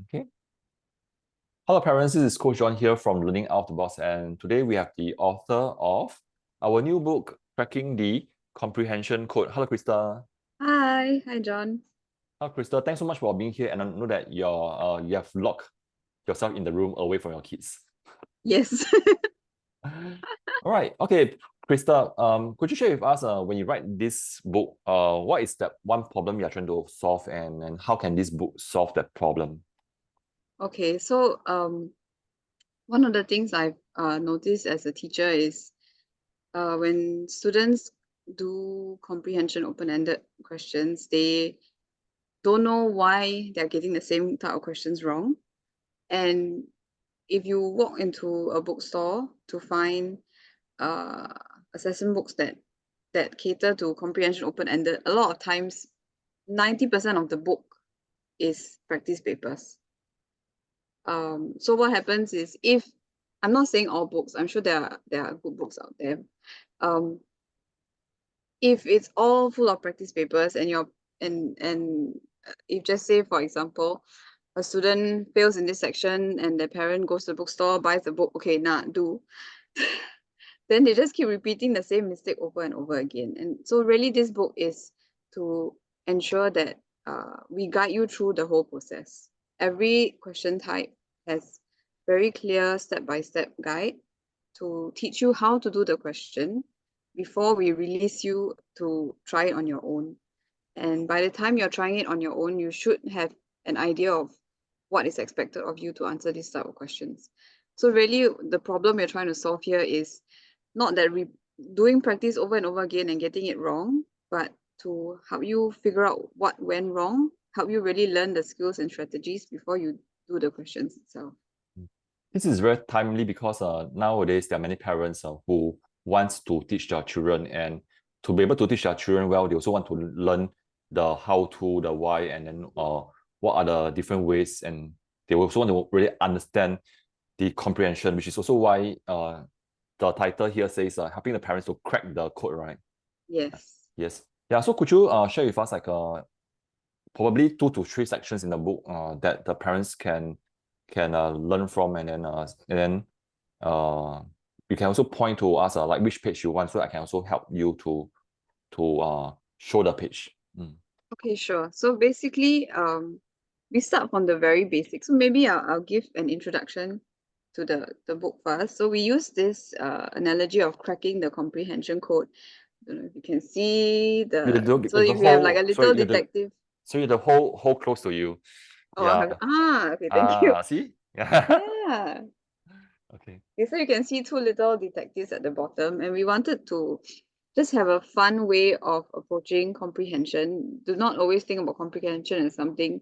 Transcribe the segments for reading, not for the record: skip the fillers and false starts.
Okay. Hello parents, this is Coach John here from Learning Out of the Box, and today we have the author of our new book, Cracking the Comprehension Code. Hello Krista. Hi John. Hello Krista, thanks so much for being here, and I know that you have locked yourself in the room away from your kids. Yes. All right, okay, Krista, could you share with us when you write this book, what is that one problem you are trying to solve, and how can this book solve that problem? Okay, so one of the things I've noticed as a teacher is when students do comprehension open-ended questions, they don't know why they're getting the same type of questions wrong. And if you walk into a bookstore to find assessment books that cater to comprehension open-ended, a lot of times 90% of the book is practice papers. So what happens is, if I'm not saying all books, I'm sure there are good books out there. If it's all full of practice papers and if, just say for example, a student fails in this section and their parent goes to the bookstore, buys the book, okay, do. Then they just keep repeating the same mistake over and over again. And so really this book is to ensure that we guide you through the whole process. Every question type has very clear step-by-step guide to teach you how to do the question before we release you to try it on your own. And by the time you're trying it on your own, you should have an idea of what is expected of you to answer these type of questions. So really the problem we're trying to solve here is not that doing practice over and over again and getting it wrong, but to help you figure out what went wrong, help you really learn the skills and strategies before you do the questions itself. This is very timely because nowadays there are many parents who wants to teach their children, and to be able to teach their children well, they also want to learn the how to, the why, and then what are the different ways, and they also want to really understand the comprehension, which is also why the title here says helping the parents to crack the code, right? Yes. Yes. Yeah. So could you share with us like probably 2 to 3 sections in the book that the parents can learn from, and then you can also point to us like which page you want, so I can also help you to show the page. Okay, sure. So basically, we start from the very basics. So maybe I'll give an introduction to the book first. So we use this analogy of cracking the comprehension code. I don't know if you can see so if you have like a little detective. Sorry, the whole close to you. Oh, Yeah. okay, thank you. See? Yeah. Okay. Okay, so you can see 2 little detectives at the bottom, and we wanted to just have a fun way of approaching comprehension. Do not always think about comprehension as something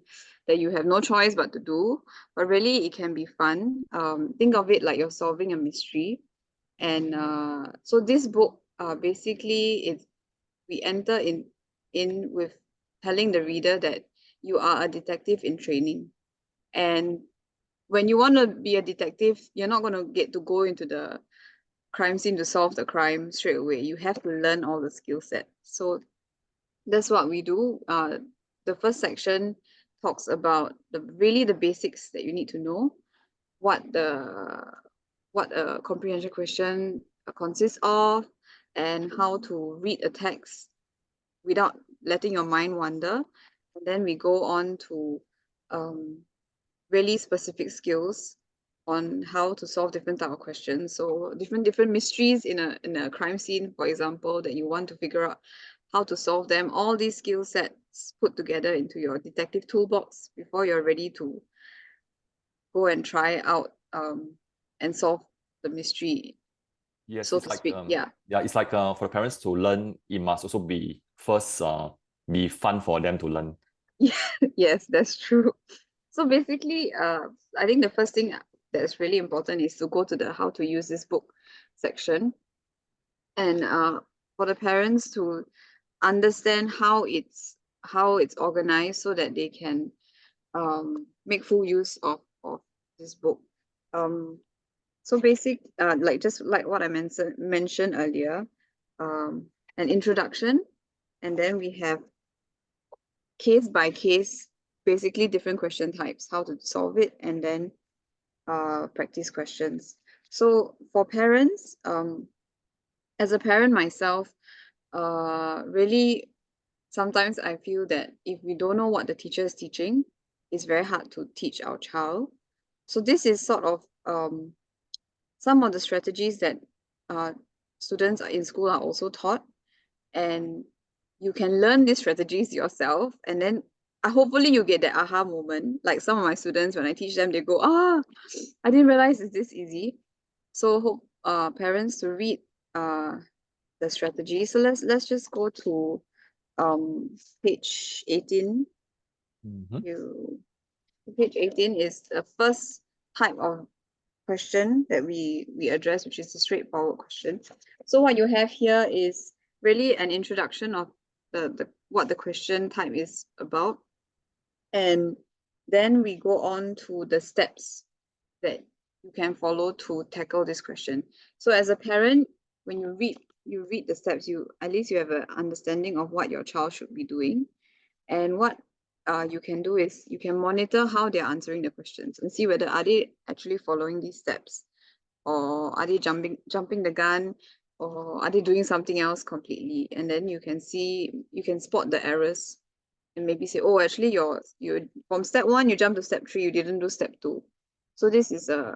that you have no choice but to do, but really it can be fun. Think of it like you're solving a mystery. And so this book, basically, we enter in with telling the reader that you are a detective in training. And when you want to be a detective, you're not going to get to go into the crime scene to solve the crime straight away. You have to learn all the skill set. So that's what we do. The first section talks about the basics that you need to know, what a comprehension question consists of, and how to read a text without letting your mind wander. And then we go on to really specific skills on how to solve different type of questions. So different mysteries in a crime scene, for example, that you want to figure out how to solve them. All these skill sets put together into your detective toolbox before you're ready to go and try out and solve the mystery, Yes, so it's to like speak. Yeah. it's like for the parents to learn, it must also be first be fun for them to learn. Yes, that's true. So basically, I think the first thing that's really important is to go to the how to use this book section, and for the parents to understand how it's organized so that they can make full use of this book. So like just like what I mentioned earlier, an introduction, and then we have case by case basically different question types, how to solve it, and then practice questions. So for parents, as a parent myself, really sometimes I feel that if we don't know what the teacher is teaching, it's very hard to teach our child. So this is sort of some of the strategies that students in school are also taught, and you can learn these strategies yourself, and then hopefully you get that aha moment. Like some of my students, when I teach them, they go, I didn't realize it's this easy. So hope parents to read the strategy. So let's just go to page 18. Page 18 is the first type of question that we address, which is a straightforward question. So what you have here is really an introduction of the what the question type is about, and then we go on to the steps that you can follow to tackle this question. So as a parent, when you read the steps, you at least you have an understanding of what your child should be doing, and what you can do is you can monitor how they're answering the questions and see whether are they actually following these steps, or are they jumping the gun, or are they doing something else completely. And then you can spot the errors and maybe say, oh, actually you from step 1 you jump to step 3, you didn't do step 2. So this is a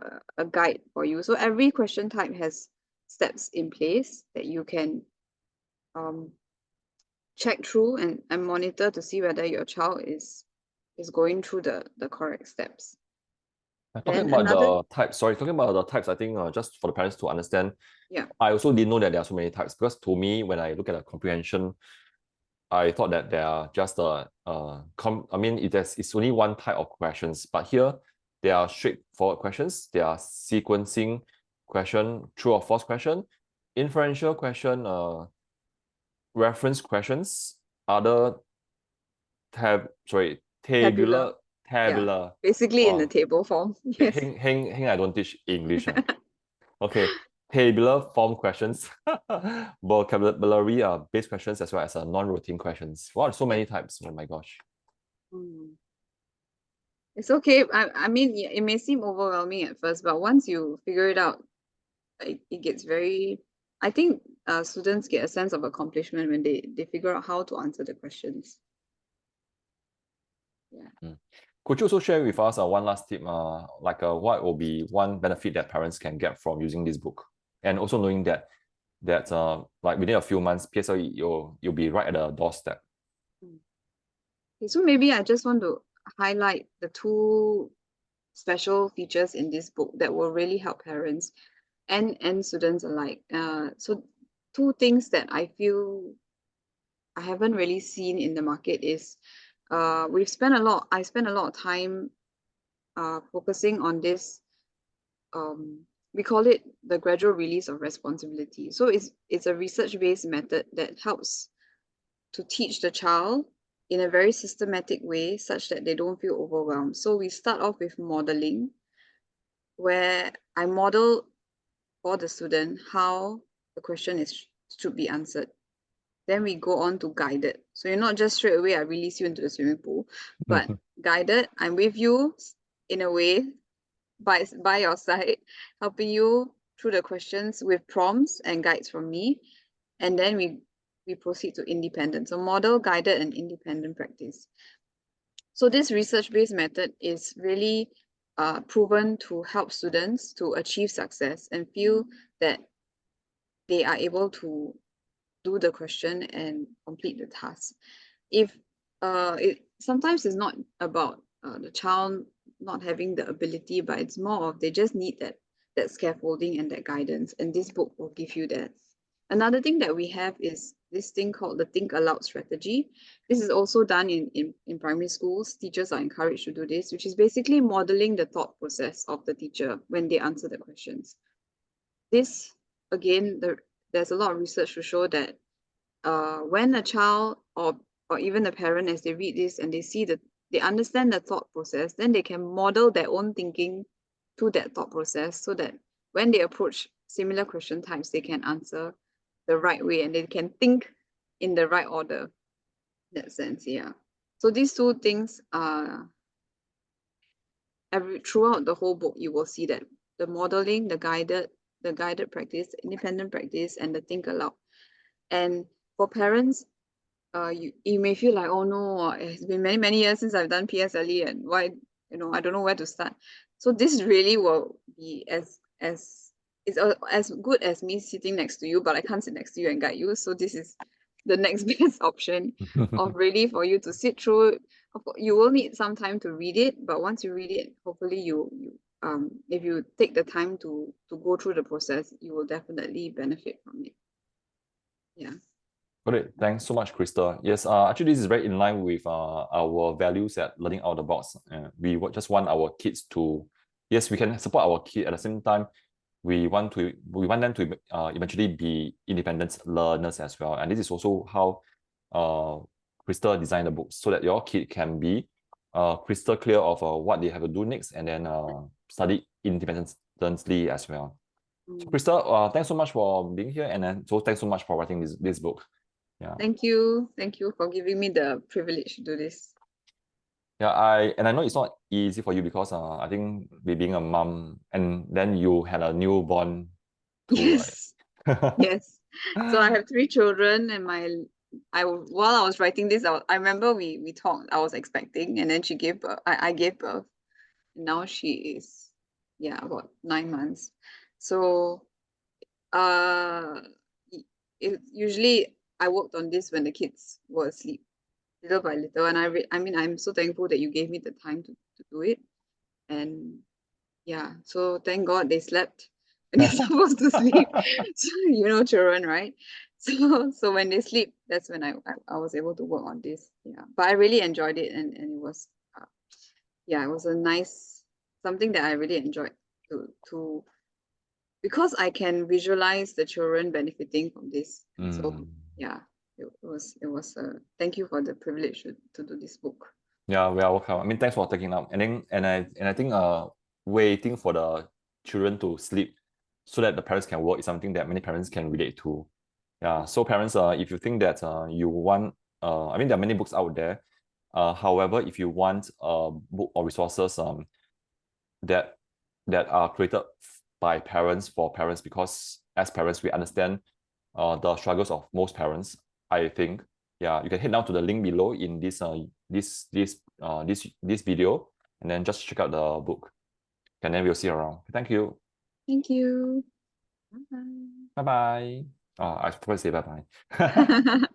guide for you. So every question type has steps in place that you can check through and monitor to see whether your child is going through the correct steps. Talking about the types, I think just for the parents to understand, I also didn't know that there are so many types, because to me, when I look at a comprehension, I thought that there are just it's only one type of questions, but here there are straightforward questions, there are sequencing question, true or false question, inferential question, reference questions, other tabular. Yeah, basically in the table form. Yes. Heng, I don't teach English. Okay, tabular form questions, vocabulary based questions, as well as non-routine questions. Wow, so many types. Oh my gosh. It's okay. I mean, it may seem overwhelming at first, but once you figure it out, it gets very. I think students get a sense of accomplishment when they figure out how to answer the questions. Yeah. Could you also share with us one last tip, what will be one benefit that parents can get from using this book, and also knowing that like within a few months, PSLE you'll be right at the doorstep. Okay, so maybe I just want to highlight the 2 special features in this book that will really help parents and students alike. So 2 things that I feel I haven't really seen in the market is I spent a lot of time focusing on this. We call it the gradual release of responsibility. So it's a research-based method that helps to teach the child in a very systematic way such that they don't feel overwhelmed. So we start off with modeling, where I model for the student how the question should be answered. Then we go on to guided. So you're not just straight away I release you into the swimming pool, but guided, I'm with you in a way, by your side, helping you through the questions with prompts and guides from me. And then we proceed to independent. So model, guided, and independent practice. So this research-based method is really proven to help students to achieve success and feel that they are able to do the question and complete the task. If sometimes it's not about the child not having the ability, but it's more of they just need that scaffolding and that guidance, and this book will give you that. Another thing that we have is this thing called the Think Aloud strategy. This is also done in primary schools. Teachers are encouraged to do this, which is basically modeling the thought process of the teacher when they answer the questions. This, again, there's a lot of research to show that when a child or even the parent, as they read this and they understand the thought process, then they can model their own thinking to that thought process, so that when they approach similar question types, they can answer the right way and they can think in the right order. In that sense, yeah. So these two things are throughout the whole book, you will see that the modeling, the guided practice, independent practice, and the think aloud. And for parents, you may feel like, oh no, it's been many years since I've done PSLE, and why, I don't know where to start. So this really will be as good as me sitting next to you, but I can't sit next to you and guide you. So this is the next best option of really for you to sit through. You will need some time to read it, but once you read it, hopefully if you take the time to go through the process, you will definitely benefit from it. Yeah. Got it. Thanks so much, Krista. Yes, actually, this is very in line with our values at Learning Out of the Box. We just want our kids to, yes, we can support our kid at the same time. We want them to eventually be independent learners as well. And this is also how Krista designed the book, so that your kid can be crystal clear of what they have to do next, and then study independently as well. So Krista, thanks so much for being here, and then so thanks so much for writing this book. Yeah. Thank you for giving me the privilege to do this. Yeah, I know it's not easy for you because I think being a mom, and then you had a newborn too, Yes. right? Yes. So I have 3 children, and while I was writing this, I remember we talked. I was expecting, and then she gave birth. I gave birth. And now she is, about 9 months. So usually I worked on this when the kids were asleep, little by little. And I'm so thankful that you gave me the time to do it. And yeah, so thank God they slept when they're supposed to sleep. So, children, right? So when they sleep, that's when I was able to work on this. Yeah, but I really enjoyed it, and it was it was a nice something that I really enjoyed to because I can visualize the children benefiting from this. So yeah, it was thank you for the privilege to do this book. Yeah, we are welcome. I mean, thanks for taking up. And I think waiting for the children to sleep so that the parents can work is something that many parents can relate to. Yeah. So parents, if you think that you want, I mean, there are many books out there. However, if you want a book or resources that are created by parents for parents, because as parents we understand the struggles of most parents, I think, yeah, you can head down to the link below in this video, and then just check out the book, and then we'll see you around. Thank you. Thank you. Bye. Bye bye. I forgot to say bye bye.